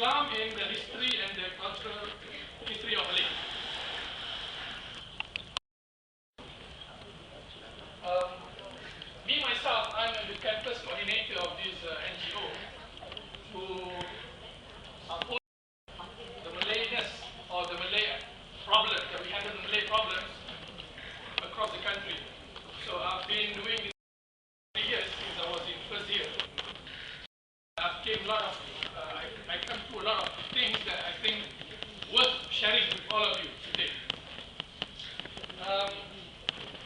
Islam in the history and the cultural history of Malaysia. Me myself, I'm the campus coordinator of this NGO who uphold the Malayness or the Malay problem, that we handle the Malay problems across the country. So I've been doing this for 3 years since I was in first year. I've came a lot of, I come through a lot of things that I think worth sharing with all of you today.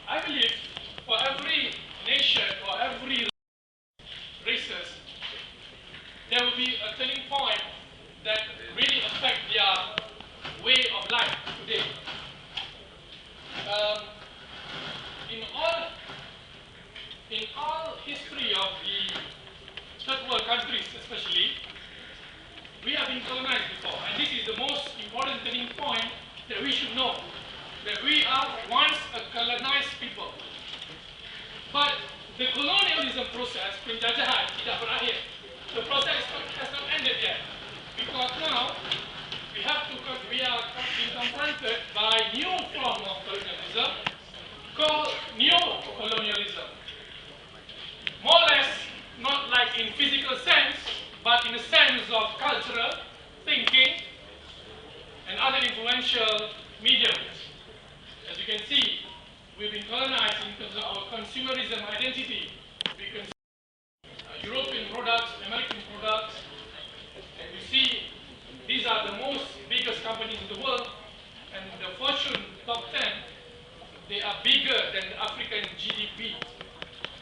I believe for every nation or every races, there will be a turning point that really affect their way of life today. In all history of the third world countries especially, we have been colonized before, and this is the most important turning point that we should know, that we are once a colonized people. But the colonialism process, penjajahan, tidak berakhir. The process has not ended yet, because now we are being confronted by new form of colonialism called neo-colonialism. More or less, not like in physical sense, but in the sense of cultural thinking and other influential mediums. As you can see, we've been colonized in terms of our consumerism identity. We consume European products, American products, and you see these are the most biggest companies in the world, and the Fortune top 10, they are bigger than the African GDP,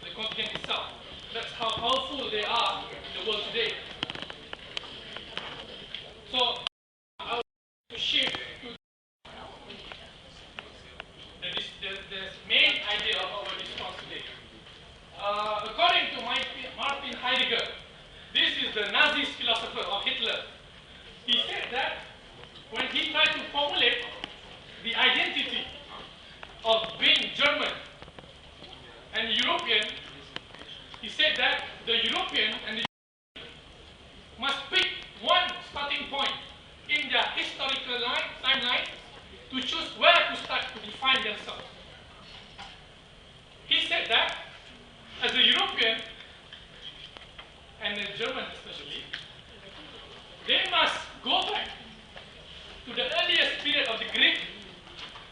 the continent itself. That's how powerful they are in the world today. So I would like to shift to the main idea of our discourse today. According to Martin Heidegger, this is the Nazi philosopher of Hitler. He said that when he tried to formulate the identity of being German and European, he said that the European and the must pick one starting point in their historical timeline to choose where to start to define themselves. He said that as a European and a German especially, they must go back to the earliest period of the Greek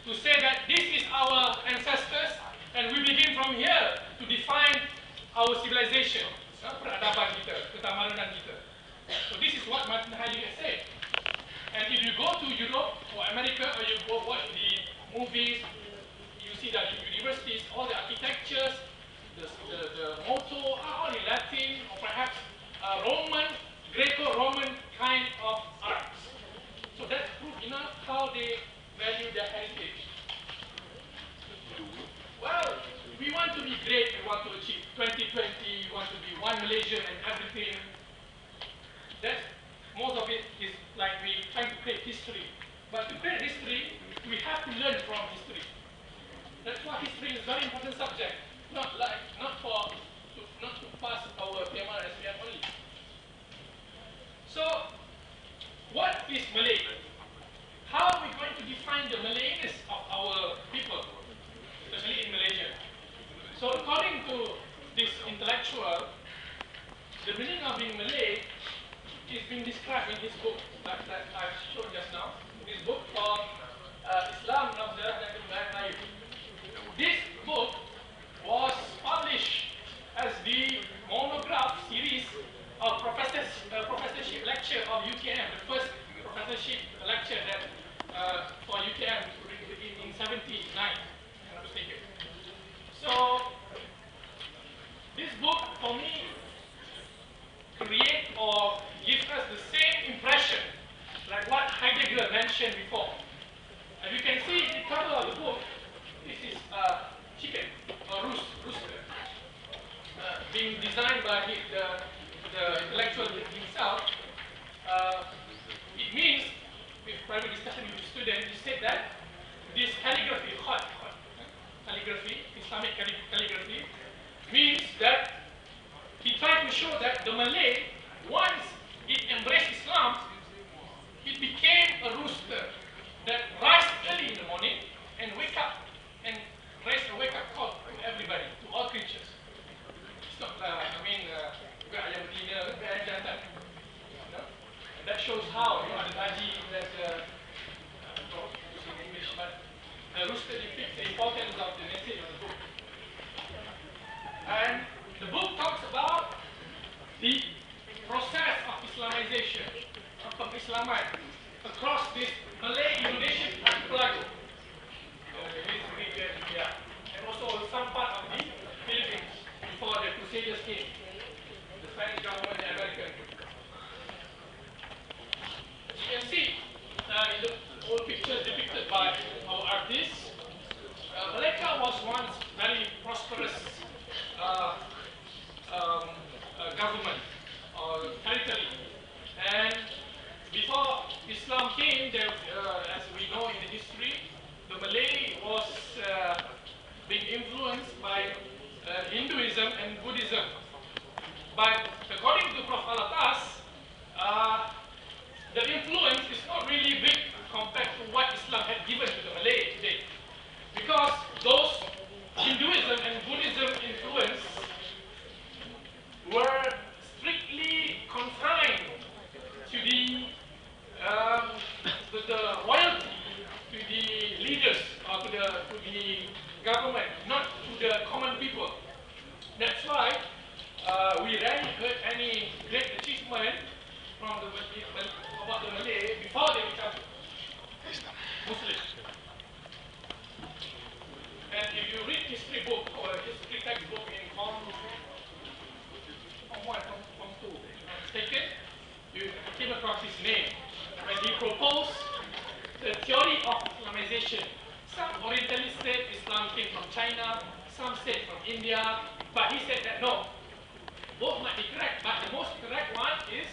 to say that this is our ancestors, and we begin from here to define our civilization, peradaban kita, ketamadunan kita. So this is what Martin Heidegger said. And if you go to Europe or America, or you go watch the movies, you see that in universities, all the architectures, the motto are all in Latin, or perhaps Roman, Greco-Roman kind of arts. So that's proof enough how they value their heritage. Well, we want to be great, we want to achieve 2020, we want to be one Malaysia and everything. That's, most of it is like we trying to create history. But to create history, we have to learn from history. That's why history is a very important subject. Not to pass our PMR and SPM only. So, what is Malay? How are we going to define the Malayness of our people, especially in Malaysia? So, according to this intellectual, the meaning of being Malay is being described in his book that I've shown just now. This book called Islām, Sejarah, dan Kebudayaan Melayu. This book was published as the monograph series of professorship lecture of UTM, the first professorship lecture that for UTM in 79, if I'm not mistaken. So this book for me create or give us the same impression like what Heidegger mentioned before. As you can see in the cover of the book, this is a chicken or rooster being designed by the intellectual himself. It means, with private discussion with the student, he said that this calligraphy, calligraphy, Islamic calligraphy, means that he tried to show that the Malay, once it embraced Islam, that shows how, you know, the Daji, there's using English, but the rooster depicts the importance of the message of the book. And the book talks about the process of Islamization, of Islaman, across this Malay Indonesian archipelago. And also some part of the Philippines before the Crusaders came, the Spanish government and American. As you can see in the old picture depicted by our artists, Malacca was once very prosperous government or territory, and before Islam came, there, as we know in the history, the Malay was being influenced by Hinduism and Buddhism. But according to Prof. Al-Attas, the influence is not really big compared to what Islam had given to the Malay today. Because those Hinduism and Buddhism influence were strictly confined to the loyalty to the leaders or to the government, not to the common people. That's why we rarely heard any great achievement from about the Malay before they become Muslim. And if you read history book or history textbook in Form 1, Form 2, mistaken, you came across his name when he proposed the theory of Islamization. Some Orientalists said Islam came from China, some said from India, but he said that no, both might be correct, but the most correct one is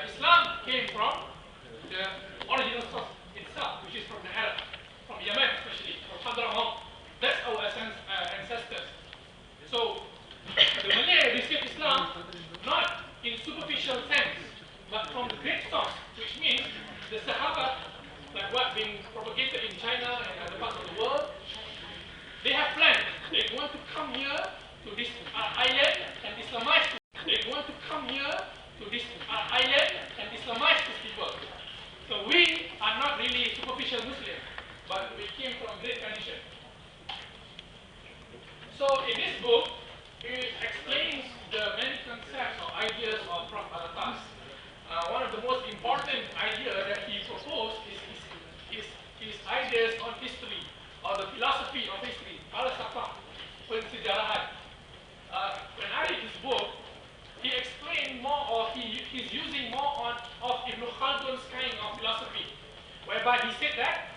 Islam came from the original source itself, which is from the Arab, from Yemen especially, from Hadramaut. That's our ancestors. So the Malay received Islam not in superficial sense, but from the great source, which means the Sahaba, like what being propagated in China and other parts of the world, they have planned. They want to come here to this island and Islamize. They want to come here to this island and Islamize these people. So we are not really superficial Muslims, but we came from great tradition. So in this book, it explains the many concepts or ideas of Prof. Al-Attas. One of the most important ideas that he proposed is his ideas on history, or the philosophy of history, falsafah, persejarahan. When I read his book, he explained more, or he's using more of Ibn Khaldun's kind of philosophy, whereby he said that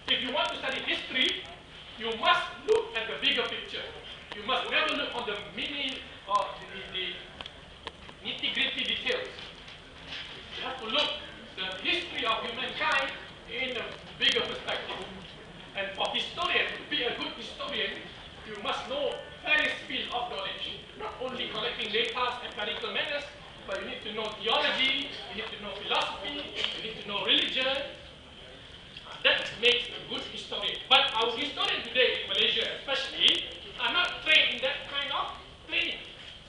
if you want to study history, you must look at the bigger picture. You must never look on the mini or the nitty-gritty details. You have to look the history of humankind in a bigger perspective. And for historian, to be a good historian, you must know various fields of knowledge. Not only collecting data and empirical manners, but you need to know theology, you need to know philosophy, you need to know religion. That makes a good historian. But our historian today in Malaysia especially are not trained in that kind of training.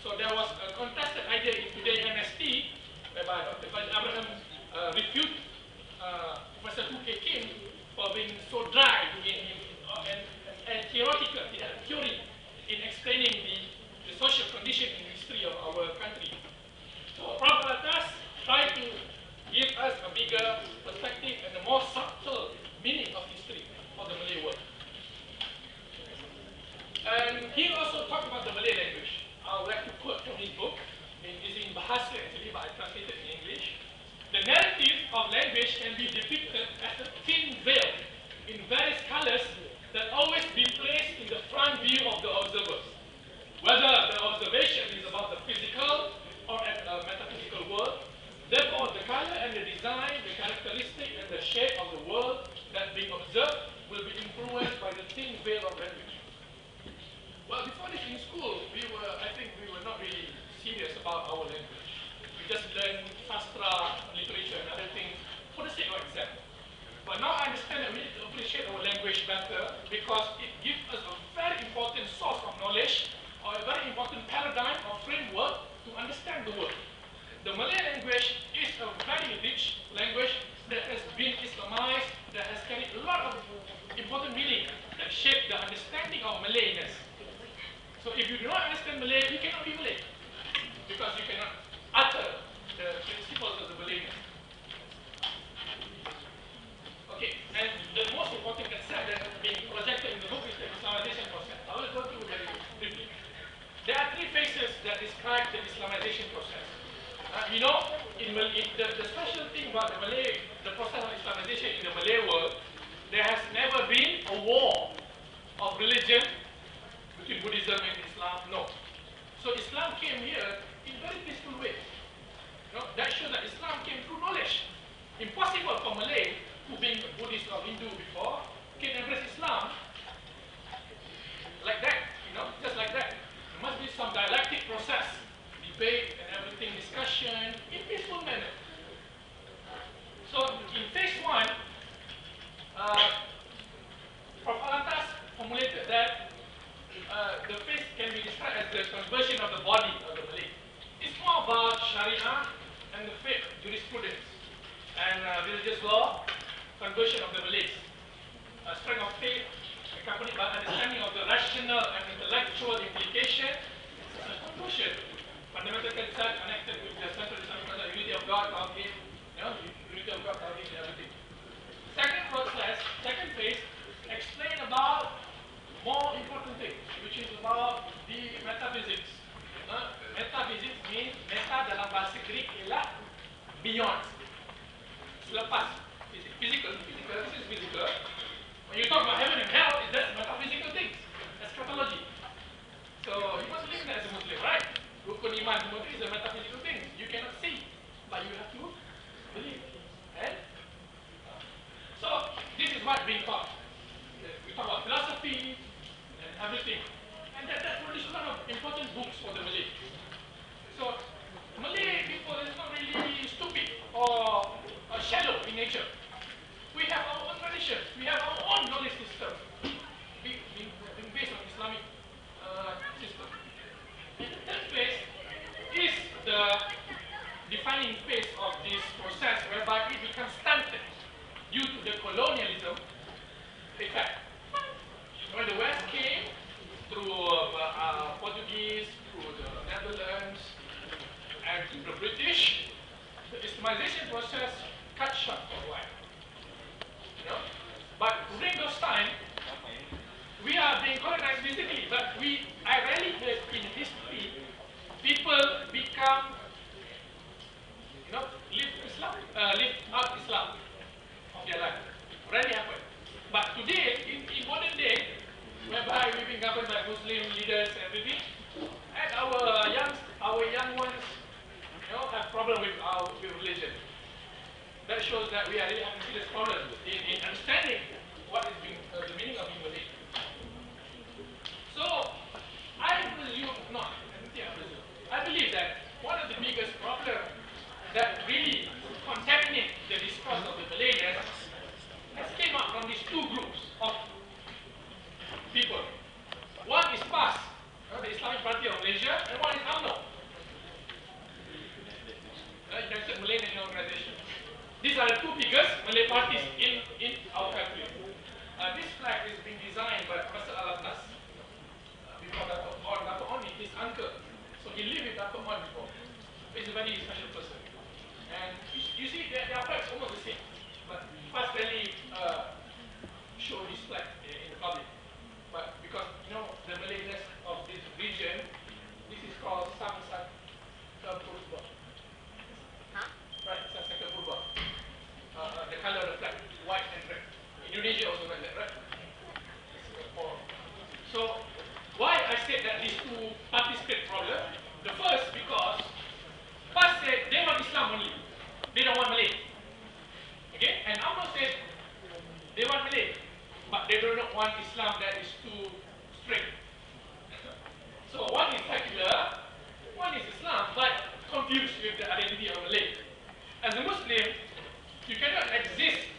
So there was a contested idea in today's MST, whereby Dr. Abraham refuted Professor Tuke Kim for being so dry and theoretical, theory in explaining the social condition and history of our country. So Prof. Al-Attas tried to give us a bigger perspective and a more subtle meaning of history for the Malay world. And he also talked about the Malay language. I would like to quote from his book. It's in Bahasa actually, but I translated in English. The narrative of language can be depicted as a thin veil in various colors that always be placed in the front view of the observers. Whether the observation is about the physical or a metaphysical world, therefore the color and the design, the characteristic and the shape of the world that being observed will be influenced by the thin veil of language. Well, before this in school, I think we were not really serious about our language. We just learned sastra, literature and other things for the sake of exam. But now I understand that we need to appreciate our language better because it gives us a very important source of knowledge or a very important paradigm or framework to understand the world. The Malay language is a very rich language that has been Islamized, that has carried a lot of important meaning that shape the understanding of Malayness. So if you do not understand Malay, you cannot be Malay, because you cannot utter the principles of the Malayness. Okay, and the most important concept that is being projected in the book is the Islamization process. I will go through very briefly. There are three phases that describe the Islamization process. You know, the special thing about the process of Islamization in the Malay world, there has never been a war of religion between Buddhism and Islam. No. So Islam came here in very peaceful way. You know, that shows that Islam came through knowledge. Impossible for Malay, who being Buddhist or Hindu before, can embrace Islam like that. You know, just like that. There must be some dialectic process, debate and everything, discussion in peaceful manner. So in phase one, Prof. Al-Attas formulated that the phase can be described as the conversion of the body of the Malay. It's more about Sharia and the faith, jurisprudence, and religious law, conversion of the Malays. Strength of faith accompanied by understanding of the rational and intellectual implication, conversion. Fundamental concept connected with the central Islamic concept, unity of God, Tawhid, unity of God, Tawhid, and everything. Second process, second phase, explain about more important things, which is about the metaphysics. Metaphysics means meta dalam bahasa Greek ialah beyond, selepas. Physical, this is physical. When you talk about heaven and hell, that's metaphysical things. That's scatology. So you must believe that as a Muslim, right? Rukun iman, is a metaphysical thing. You cannot see, but you have to believe. And so this is what being taught. We talk about philosophy and everything, and that produces a lot of important books for the Malay. So Malay people is not really stupid or shallow in nature. We have our own traditions. We have our own knowledge system, being based on Islamic system. And the third phase is the defining phase of this process, whereby it becomes stunted due to the colonialism effect. When the West came through Portuguese, through the Netherlands, and through the British, the Islamization process cut short for a while. You know? But during those times, we are being colonized physically, but I rarely heard in history people become, live out Islam of their life. Rarely happen. But today, in modern day, whereby we've been governed by Muslim leaders and everything, and our young ones, have problem with religion. That shows that we are really having serious problems in understanding what is the meaning of being Malay. So, I believe that one of the biggest problems that really contaminate the discourse of the Malayness has came out from these two groups of people. One is PAS, the Islamic Party of Malaysia, and one is UMNO, the United Malay National Organization. These are the two biggest Malay parties in our country. This flag is being designed by Professor Al-Attas before Dr. On is his uncle. So he lived with Dr. On before. He's a very special person. And you see, their flags almost the same. But Fast rarely show this flag in the public. But because, the Malayness of this region, this is called Samsak Purba. Right, Samsak Purba. The color of the flag, white and red. Indonesia also like that, right? So, why I said that these two parties create problem? The first, because PAS said they want Islam only. They don't want Malay. Okay? And UMNO said they want Malay, but they do not want Islam that is too strict. So one is secular, one is Islam, but confused with the identity of Malay. As a Muslim, you cannot exist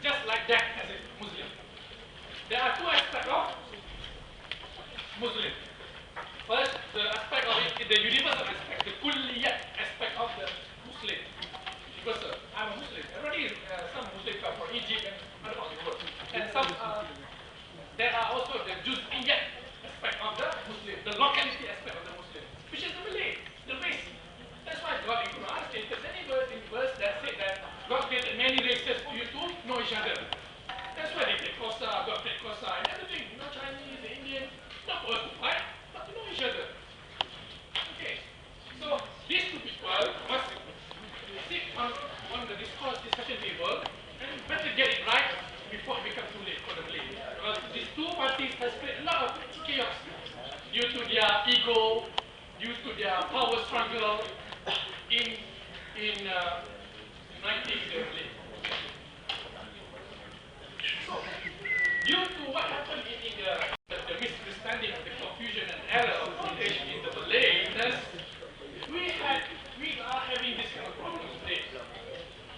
just like that as a Muslim. There are two aspects of Muslim. First, the aspect of it, the universal aspect, the kulliyat aspect of the Muslim person. I'm each other. That's why they take Kosa, got take Kosa, and everything. You know, Chinese, the Indian, not for us to fight, but to know each other. Okay. So these two people must sit on the discussion table and better get it right before it becomes too late for the Malays. Because these two parties has created a lot of chaos due to their ego, due to their power struggle in uniting the Malays. So, due to what happened in the misunderstanding, the confusion and error of knowledge in the Malays, we are having this kind of problems today.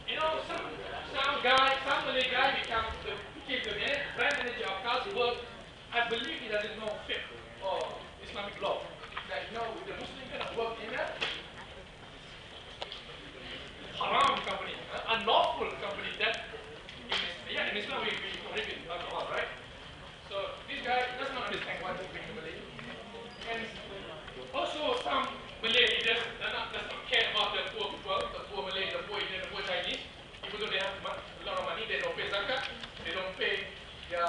You know, some Malay guy became the brand manager of Carlsberg. I believe he doesn't know fiqh or Islamic law. That you know, the Muslim cannot work in a haram company, unlawful company. That in Islam we prohibit alcohol, right? So this guy does not understand what is being Malay. And also some Malay leaders does not care about the poor people, the poor Malay, the poor Indian, the poor Chinese. Even though they have a lot of money, they don't pay zakat, they don't pay their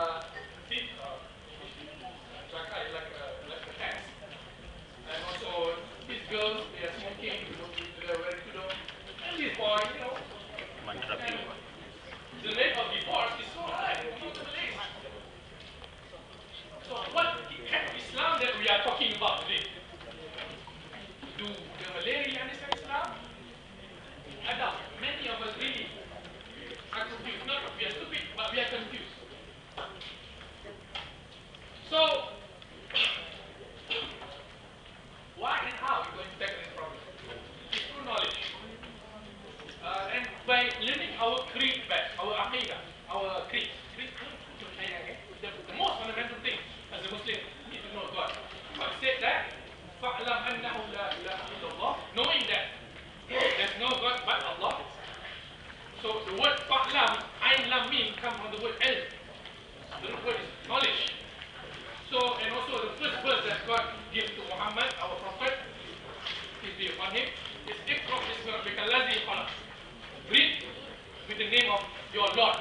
zakat is like a tax. And also these girls, they are smoking, they are wearing tudung. And these boys, you know, the rate of divorce is so high among the Malays. So what kind of Islam that we are talking about today? Do the Malay really understand Islam? I doubt. Many of us really are confused. Not we are stupid, but we are confused. So, why and how are we going to tackle this problem? It's through knowledge. And by learning our creed back, our aqidah, our creed. The most fundamental thing as a Muslim need to know God. God said that, فَعْلَمْ أَنَّهُ لَا إِلَهَ إِلَّا اللَّهِ, knowing that there's no God but Allah. So the word fa'lam, ain lam mim, comes from the word ilm. The root word is knowledge. So, and also the first verse that God gives to Muhammad, our prophet, peace be upon him, is Iqra bismi rabbika alladhi khalaq. Read with the name of your Lord.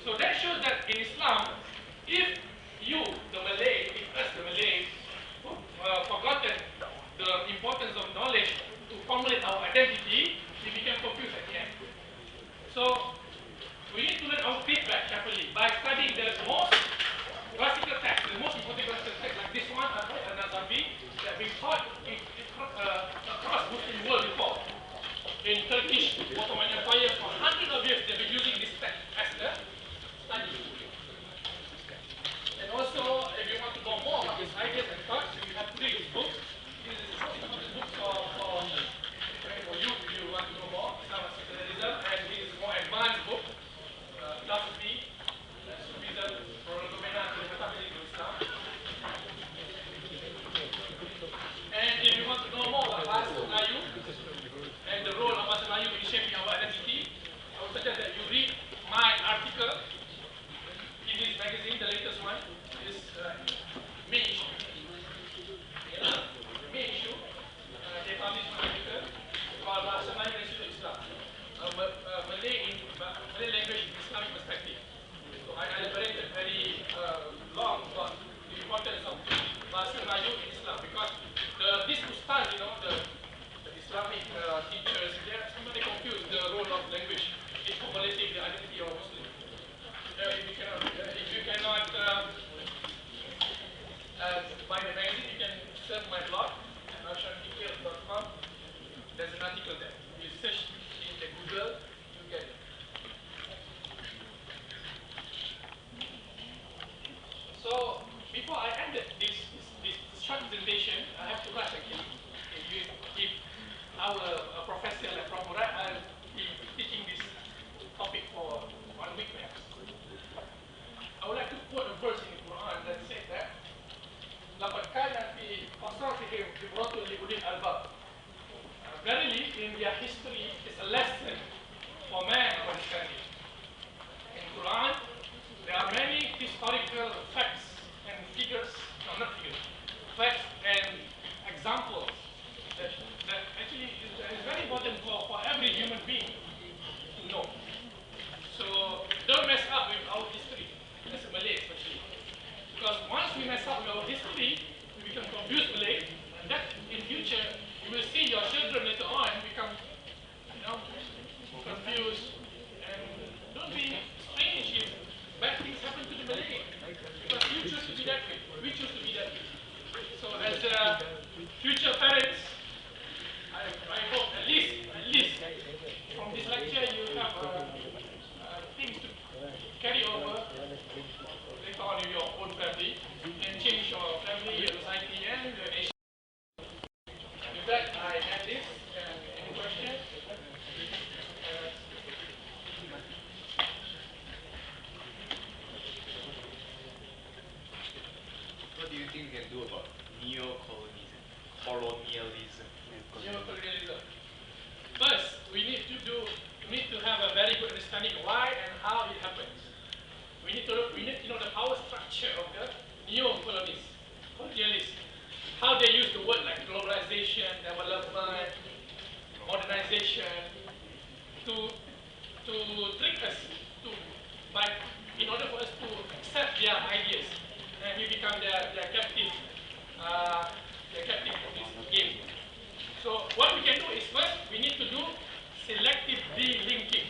So that shows that in Islam, if you, the Malay, if us, the Malays, forgotten the importance of knowledge to formulate our identity, we become confused at the end. So we need to learn our feedback carefully by studying the most classical text, the most important classical text like this one, An-Nazavi, that have been taught across Muslim world before. In Turkish Ottoman Empire for hundreds of years, they've been using this text as a study. And also, if you want to know more about these ideas and thoughts, you have to read this book. This is a book for you if you want to know more about secularism, and this is a more advanced book, philosophy, Sufism, good understanding why and how it happens. We need to know the power structure of the neo-colonialists, how they use the word like globalization, development, modernization to trick us in order for us to accept their ideas, and we become their captive of this game. So what we can do is first we need to do selective delinking.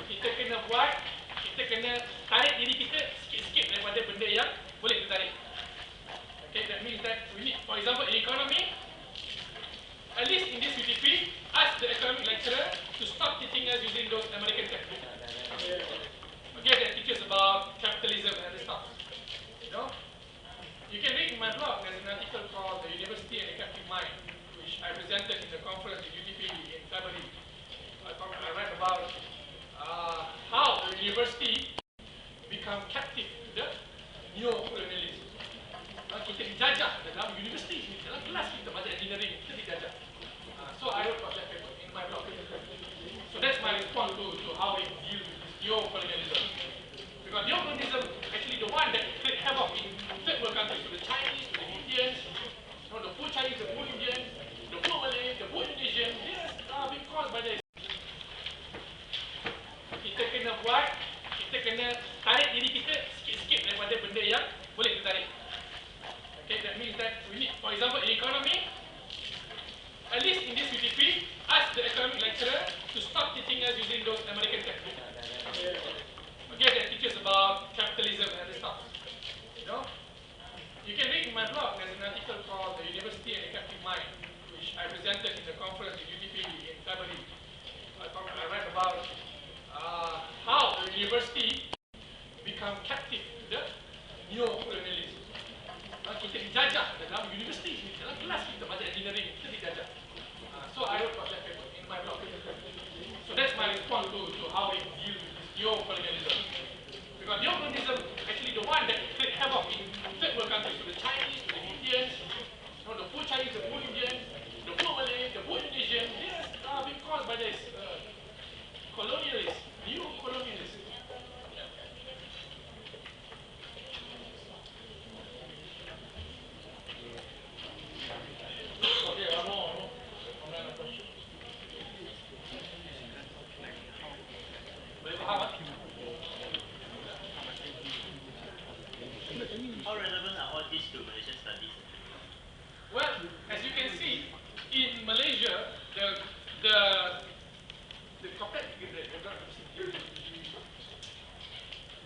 Kita kena buat, kita kena tarik diri kita sikit-sikit daripada benda yang boleh ditarik. Okay, that means that we need, for example, in economy, at least in this UTP, ask the economic lecturer to stop teaching us using those American textbooks. Okay, that teaches about capitalism and other stuff. You know, you can read in my blog. There's an article called "The University and the Captive Mind," which I presented in the conference in UTP in February. I read about how the university become captive to the neo-colonialism. Kita dijajah dalam universiti, dalam kelas kita belajar engineering, kita dijajah. So I wrote about that paper in my blog. So that's my response to how we deal with this neo-colonialism. Because neo-colonialism actually the one that create havoc in third world countries, to the Chinese, to the Indians, you know, the poor Chinese, the poor Indians, the poor Malay, the poor Indonesian. This is being caused by this. Kita kena buat, kita kena tarik diri kita sikit-sikit daripada benda yang boleh ditarik. Okay, that means that we need, for example, in economy, at least in this UTP, ask the economic lecturer to stop teaching us using those American textbooks. Okay, that teaches about capitalism and other stuff. You know, you can read in my blog. There's an article called "The University and the Captive Mind," which I presented in the conference in UTP in February. I read about how the university become captive to the neo-colonialism. Kita dijajah dalam universiti, dalam kelas kita belajar engineering, kita dijajah. So I wrote about that paper in my blog. So that's my response to how we deal with this neo-colonialism. Because neo-colonialism actually the one that create havoc in third world countries, to the Chinese, to the Indians, you know, the poor Chinese, the poor Indians, the poor Malay, the poor Indonesian. This is being caused by this colonialists, neo-colonialists. How relevant are all these to Malaysian studies? Well, as you can see, in Malaysia, the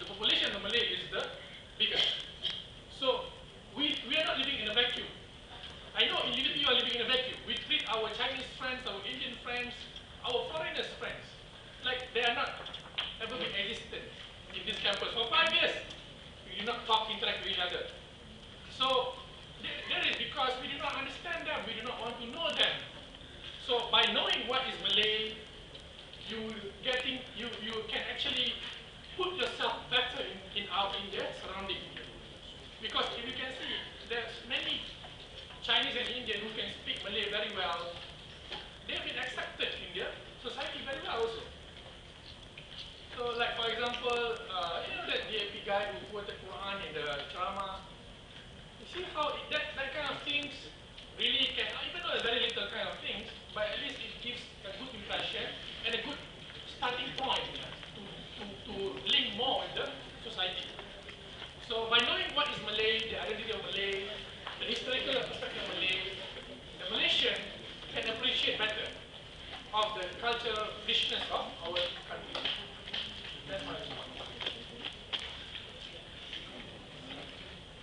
population of Malay is the biggest. So we are not living in a vacuum. I know in UTP you are living in a vacuum. We treat our Chinese friends, our Indian friends, our foreigners friends like they are not ever been existent in this campus. For 5 years, we do not talk, interact with each other. So that is because we do not understand them. We do not want to know them. So by knowing what is Malay, you can actually put yourself better in their surrounding. Because if you can see, there's many Chinese and Indian who can speak Malay very well. They've been accepted in their society very well also. So like for example, you know that DAP guy who quoted Quran in the drama. You see how that kind of things really can, even though it's very little kind of things, but at least it gives a good impression and a good starting point to link more with the society. So by knowing what is Malay, the identity of Malay, the historical perspective of Malay, the Malaysian can appreciate better of the cultural richness of our country. That's my response.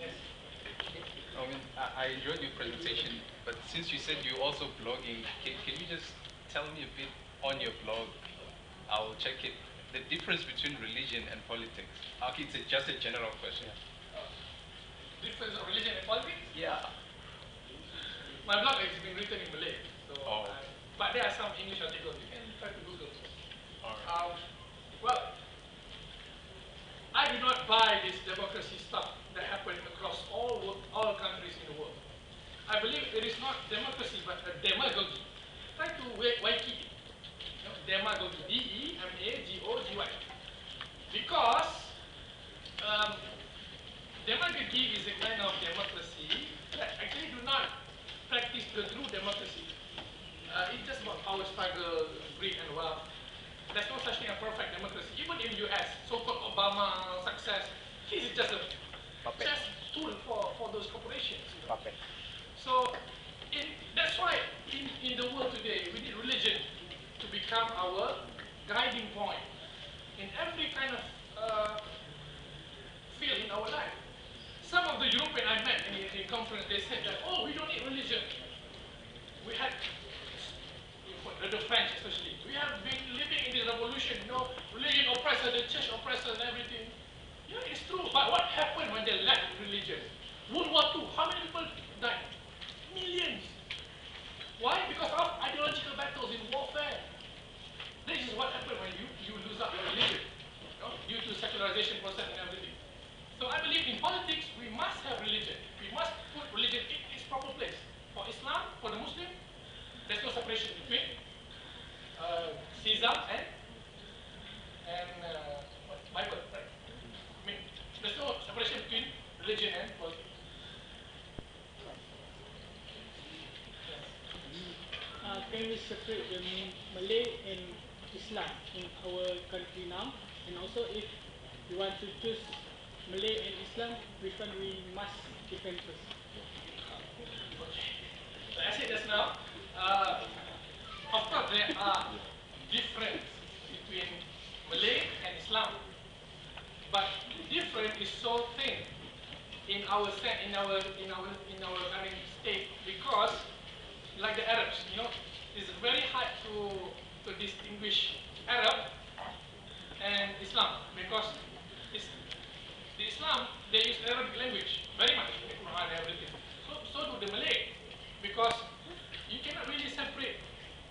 Yes. I enjoyed your presentation, but since you said you're also blogging, can you just tell me a bit on your blog? I'll check it. The difference between religion and politics. Okay, it's just a general question. Difference of religion and politics? Yeah. My blog has been written in Malay, so Oh. But there are some English articles. You can try to Google. All right. Well, I do not buy this democracy stuff that happened across all countries in the world. I believe it is not democracy, but a demagogy. Try to Waikiki. demagogy, D-E-M-A-G-O-G-Y. Because demagogy is a kind of democracy that actually do not practice the true democracy. It's just about power struggle, greed and wealth. There's no such thing as perfect democracy. Even in US, so-called Obama success, he's just a tool for those corporations. You know? So that's why in the world today, we need religion to become our guiding point in every kind of field in our life. Some of the European I met in conference, they said that, oh, we don't need religion. We had, the French especially, we have been living in this revolution, you know, religion oppressor, the church oppressor and everything. Yeah, it's true, but what happened when they lacked religion? World War II, how many people died? Millions. Why? Because of ideological battles in warfare. This is what happened when you lose up your religion, you know, due to secularization process and everything. So I believe in politics, we must have religion. We must put religion in its proper place. For Islam, for the Muslim, there's no separation between Caesar and Bible, right? I mean, there's no separation between religion and politics. Can we separate the Malay and Islam in our country now? And also, if we want to choose Malay and Islam, which one we must defend first? So as I said just now, of course there are differences between Malay and Islam, but the difference is so thin in our current state because, like the Arabs, you know, it's very hard to distinguish Arab and Islam because the Islam, they use Arabic language very much in the Quran and everything. So do the Malay, because you cannot really separate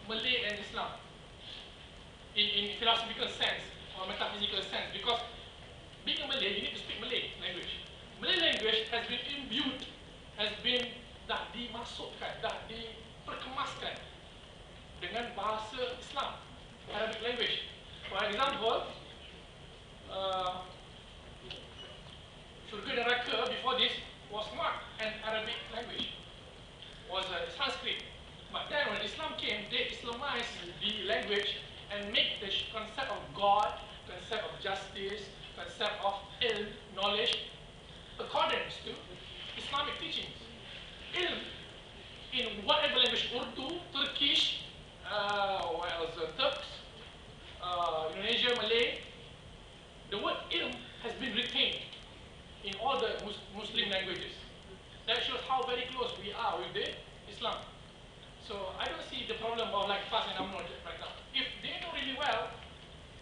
Malay and Islam in philosophical sense or metaphysical sense, because being a Malay, you need to speak Malay language. Malay language has been imbued, dah dimasukkan, dah diperkemaskan dengan bahasa Islam, Arabic language. For example, Surga Neraka before this was not an Arabic language, was a Sanskrit. But then when Islam came, they Islamized the language and made the concept of God, concept of justice, concept of ilm, knowledge, according to Islamic teachings. Ilm, in whatever language, Urdu, Turkish, what else, Turks, Indonesia, Malay, the word ilm has been retained in all the Muslim languages. That shows how very close we are with the Islam. So I don't see the problem of like fast and amno right now. If they know really well,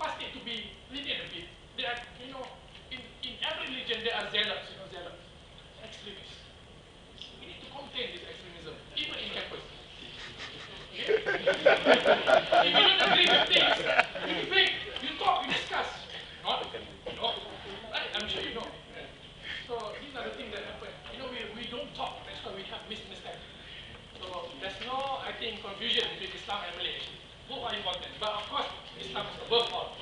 fast need to be lenient a bit. They are, you know, in every religion there are zealots, you know, zealots, extremists. We need to contain this extremism, even in campus. Okay? If you don't agree with things, you debate, you talk, you discuss. Not, no. I'm sure you know. So these are the things that happen. You know, we don't talk, that's why we have misunderstanding. So there's no, I think, confusion between Islam and Malay. Both are important, but of course, Islam is above all.